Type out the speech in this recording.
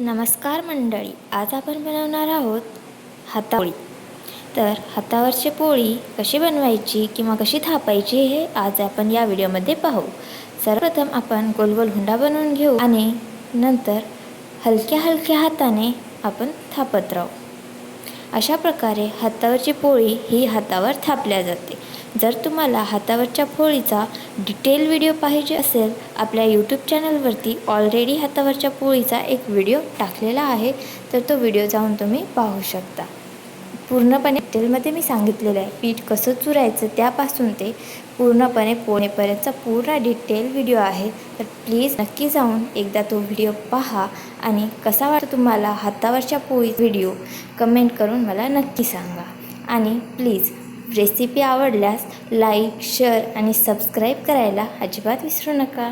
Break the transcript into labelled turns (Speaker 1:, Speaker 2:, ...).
Speaker 1: नमस्कार मंडळी, आज आपण बनवणार आहोत हातापोळी। तर हातावरची पोळी कशी बनवायची किंवा कशी थापायची हे आज आपण या व्हिडिओमध्ये पाहू। सर्वप्रथम आपण गोल गोल हुंडा बनवून घेऊ आणि नंतर हलक्या हलक्या हाताने आपण थापत राहू। अशा प्रकारे हातावरची पोळी ही हातावर थापल्या जाते। जर तुम्हाला हातावरच्या पोळीचा डिटेल व्हिडिओ पाहिजे असेल, आपल्या यूट्यूब चॅनलवरती ऑलरेडी हातावरच्या पोळीचा एक व्हिडिओ टाकलेला आहे, तर तो व्हिडिओ जाऊन तुम्ही पाहू शकता। पूर्णपणे डिटेलमध्ये मी सांगितलेलं आहे, पीठ कसं चुरायचं त्यापासून ते पूर्णपणे पोळीपर्यंतचा पूर्ण डिटेल व्हिडिओ आहे। तर प्लीज नक्की जाऊन एकदा तो व्हिडिओ पहा आणि कसा वाटतो तुम्हाला हातावरच्या पोळी व्हिडिओ कमेंट करून मला नक्की सांगा। आणि प्लीज रेसिपी आवडल्यास लाईक, शेअर आणि सबस्क्राईब करायला अजिबात विसरू नका।